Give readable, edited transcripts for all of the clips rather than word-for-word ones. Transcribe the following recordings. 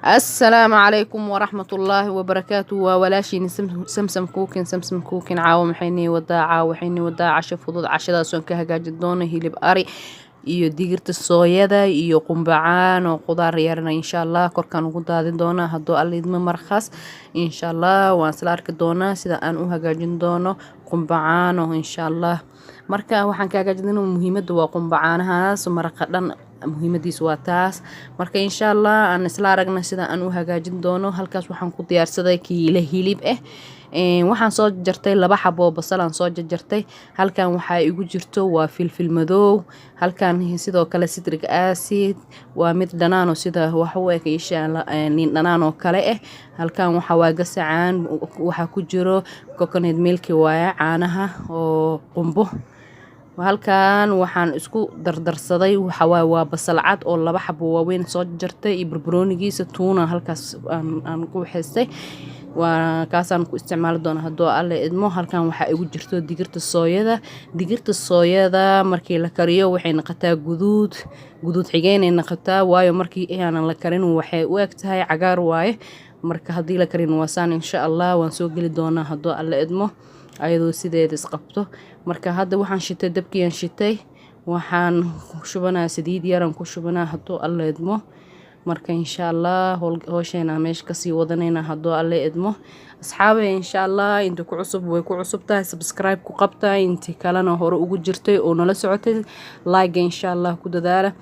السلام عليكم ورحمة الله وبركاته وولاشين سمسم كوكين عاوم حيني وداعة وحيني وداعة شفض عشرة سون كهجاج دونه هيلب أري iyo digirta sooyada iyo qumbacaan oo qudaar yarna insha Allah korkaan ugu daadin doonaa hadduu alla idmo markaas insha Allah waan isla arki doonaa sida aan u hagaajin doono qumbacaan oo insha Allah marka waxaan ka hagaajinayno muhiimadda waa qumbacaanahaas maraqa dhan muhiimadiisu waa taas marka insha Allah aan isla aragna sida aan u hagaajin doono halkaas waxaan ku diyaarsaday kiilo hilib waxaan soo jartay 2 xabo basal aan soo jartay halkan waxa igu jirto waa filfil madow halkan sidoo kale citric acid waa mid dhanaan oo sida wax u eg insha Allah nin dhanaan oo kale halkan waxa waa gasacaan waxa ku jiro coconut milk waa caanaha oo qumbo halkan waxaan isku dardarsaday waxa waa basal cad oo 2 xabo waaweyn soo jartay iyo barbaroonigiisa tuuna halkaas aan ku xistay waa kaasaan ku isticmaali doona hadduu alle idmo halkan waxa igu jirto digirta sooyada markii la kariyo waxay noqotaa guduud xigeenay noqotaa waayo markii aanan la karin waxay u eg tahay cagaar waaye marka haddii la karin waasaan insha Allah waan soo geli doonaa hadduu alle idmo ayadoo sideeda isqabto marka hadda waxaan shitay dabkiyaan shitay waxaan shubanaa saliid yaran ku shubanaa hadduu alle idmo marka insha Allah hawsheena meesh ka sii wadanayna hadduu alle idmo asxaabe insha Allah inta ku cusub way ku cusubtahay subscribe ku qabtaa inta kalena hore ugu jirtay oo nala socotay like insha Allah ku dadaala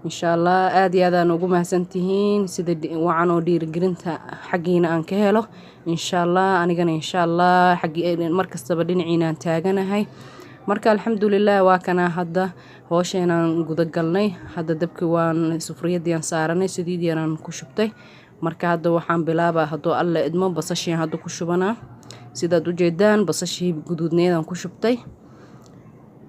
insha Allah aad iyo aad aan ugu mahadsantihiin sida wacan oo dhiirigelinta xaqiina aan ka helo insha Allah anigana insha Allah xaqi markastaba dhinaciina aan taaganahay marka alxamdulillah waa kana hadda hawsheenan guda galnay hadda dabki waan sufriyadii saaranay saliid yaraan ku shubtay marka hadda waxaan bilaabaa hadduu alle idmo basashii hadda ku shubanaa sidaad u jeedaan basashii guduudneedan ku shubtay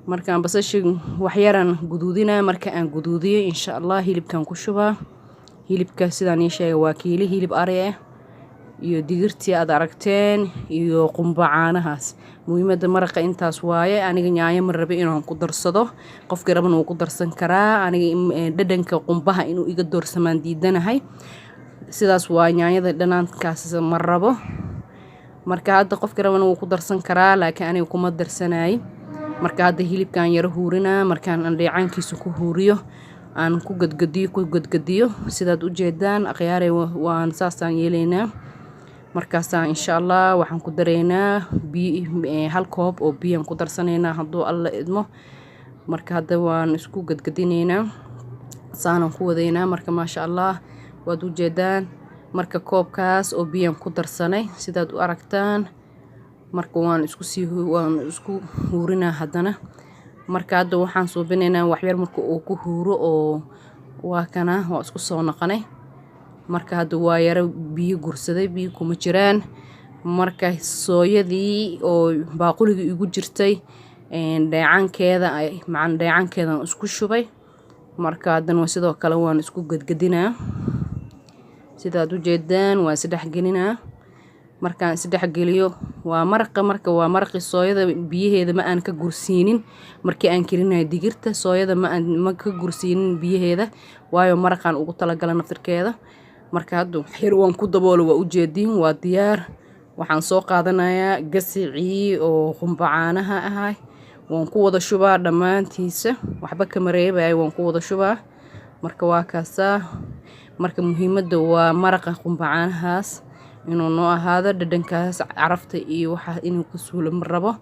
markaan basashii wax yaran guduudina marka aan guduudiyo insha Allah hilibkan ku shubaa hilibka sidaan ii sheegay waa kiilo hilib ari iyo digirtii aad aragteen iyo qumbacaanahaas muhiimadda maraqa intaas waaye aniga yaanyo ma rabi inaan ku darsado qofkii raban uu ku darsan karaa aniga dhadhanka qumbaha inuu iga doorsamaan diidanahay sidaas waa yaanyada dhanaankaas ma rabo marka hadda qofkii raban uu ku darsan karaa laakiin aniga kuma darsanay marka hadda hilibkan yara huurina markaan aan dheecaankiisa ku huuriyo aan ku gadgadiyo sidaad u jeedaan aqyaare waan saasaan yeelaynaa markaasaan insha Allah waxaan ku dareynaa hal koob oo biyo ku darsanaynaa hadduu alla idmo marka hadda waan isku gadgadinaynaa saanan ku wadaynaa marka maasha Allah waad u jeedaan marka koobkaas oo biyo ku darsanay sidaad u aragtaan marka waan isku huurinaa haddana marka hadda waxaan suubinaynaa wax yar marka uu ku huuro oo waa kana waa isku soo noqonay marka hadda waa yara biyo gursaday biyo kuma jiraan marka sooyadii oo baaquliga igu jirtay dheecaankeedan isku shubay marka haddana sidoo kale waan isku gadgadinaa sidaad u jeedaan waa isdhex gelinaa markaan isdhex geliyo waa maraqi sooyada biyaheeda ma aan ka gursiinin markii aan karinayo digirta sooyada ma ka gursiinin biyaheeda waayo maraqan ugu talagala naftirkeeda marka hadda xir waan ku daboolo waa u jeedin waa diyaar waxaan soo qaadanayaa gasicii oo qumbacaanaha ahay waan ku wada shubaa dhamaantiisa waxba kama reebay waan ku wada shubaa marka waa kaasa marka muhiimadda waa maraqa qumbacaanahaas inuu noo ahaado dhadhankaas carafta iyo waxa inuu ku suulo rabo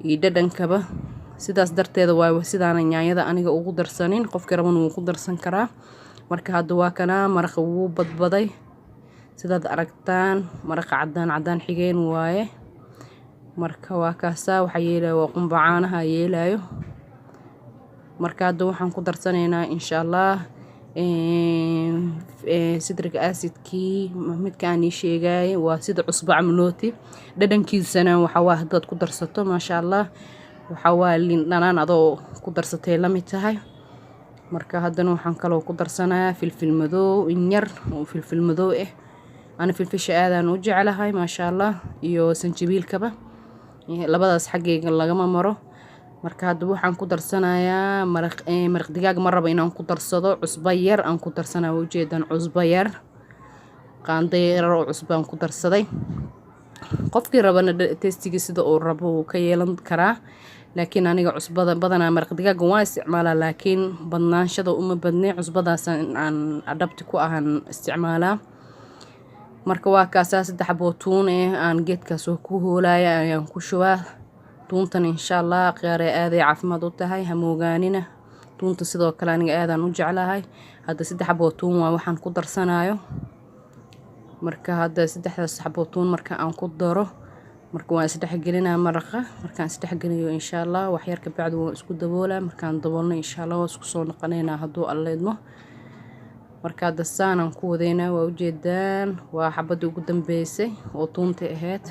iyo dhadhankaba sidaas darteeda waa sidaan yaanyada aniga ugu darsanin qofkii raban uu ku darsan karaa marka hadda waa kana maraqa wuu badbaday sidaad aragtaan maraqa cadaan xigeen waaye marka waa kaasa waxa yeelayo waa qumbacaanaha yeelayo marka hadda waxaan ku darsanaynaa insha Allah citric acidkii midka aan sheegay waa sida cusbo camlooti dhadhankiisana waxa waa hadaad ku darsato maasha Allah waxa waa liin dhanaan adoo ku darsatay la mid tahay marka haddana waxaan kaloo ku darsanayaa filfil madow yar oo filfil madow ana filfisha aadaan u jecelahay maasha Allah iyo sanjabiilkaba labadaas xaggeyga lagama maro marka hadda waxaan ku darsanayaa maraq digaag ma rabo inaan ku darsado cusbo yar aan ku darsanayo ujeedan cusbo yar qaando yar oo cusbaan ku darsaday qofkii rabana tastiga sida uu rabo uu ka yeelan karaa laakiin aniga cusbada badanaa maraq digaaga waan isticmaalaa laakiin badnaanshada uma badnay cusbadaas aan adabti ku ahan isticmaalaa marka waa kaasaa 3 xabo tuun aan geedkaas ku hoolaya ayaan ku shubaa tuuntan insha Allah qiyaare aad ay caafimaad u tahay hamoogaanina tuunta sidoo kale aniga aadaan u jeclahay hadda 3 xabo tuun waa waxaan ku darsanayo marka hadda 3 xabo tuun marka aan ku daro marka waan isdhex gelinaa maraqa markaan isdhex geliyo insha Allah wax yar ka bacdi waan isku daboolaa markaan daboolno insha Allah waan isku soo noqonaynaa hadduu alleedmo marka hadda saanan ku wadeynaa waa ujeedaan waa xabadii ugu dambeysay oo tuunta ahayd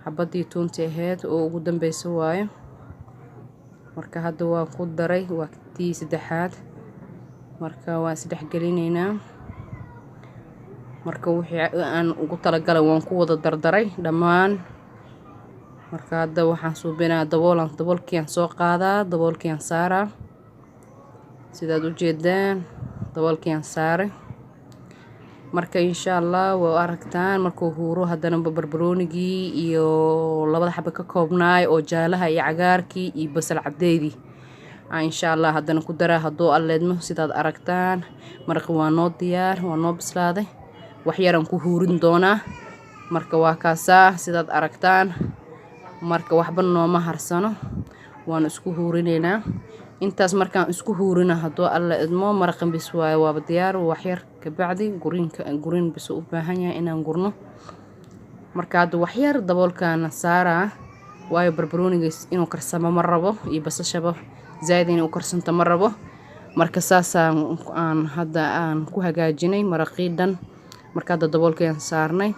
xabadii tuunta ahayd oo ugu dambeysay waayo marka hadda waan ku daray waqtii saddexaad marka waan isdhex gelinaynaa marka wixii aan ugu talagalay waan ku wada dardaray dhammaan marka hadda waxaan suubinaa daboolkiin soo qaadaa daboolkiin saaraa sidaad u jeedaan daboolkiin saare marka insha Allah waa aragtaan markuu huuro haddana barbaroonigii iyo 2 xabo ka koobnaay oo jaalaha iyo cagaarkii iyo basal cadeydii insha Allah haddana ku daraa hadduu alleedmo sidaad aragtaan maraqi waa noo diyaar waa noo bislaaday wax yaran ku huurin doonaa marka waa kaasaa sidaad aragtaan marka waxba nooma harsano waan isku huurineynaa intaas markaan isku huurina hadduu alla idmo maraqan bis waaye waa diyaar wax yar ka bacdi gurin bis u baahan yahay inaan gurno marka hadda wax yar daboolkaana saaraa waayo barbarooniga inuu karsamo ma rabo iyo basashaba zaid inuu karsanto ma rabo marka saasaan hadda aan ku hagaajinay maraqiidan marka hadda daboolkeen saarnay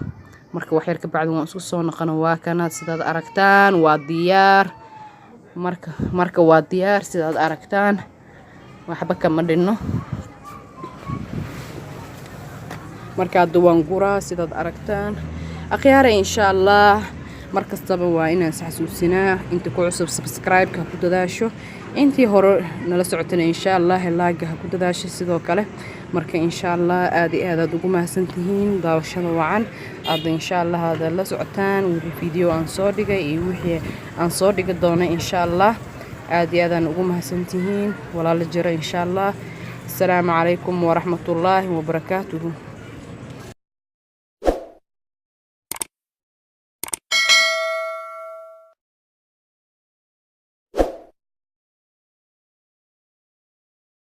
marka wax yar ka bacdi waan isku soo noqono waa kana sidaad aragtaan waa diyaar marka waa diyaar sidaad aragtaan waxba kama dhinno marka hadda waan guraa sidaad aragtaan akhyaara insha Allah markastaba waa inaan xasuusinaa inta ku cusub subscribe-ka ku dadaasho intii hore nala socotana insha Allah like-ga ku dadaasho sidoo kale marka insha Allah aad ugu mahadsantihiin daawashada wacan aad insha Allah hada la socotaan video aan soo dhigay iyo wixii aan soo dhigi doono insha Allah aad ugu mahadsantihiin walaal jira insha Allah assalaamu calaykum wa rahmatullaahi wa barakaatuh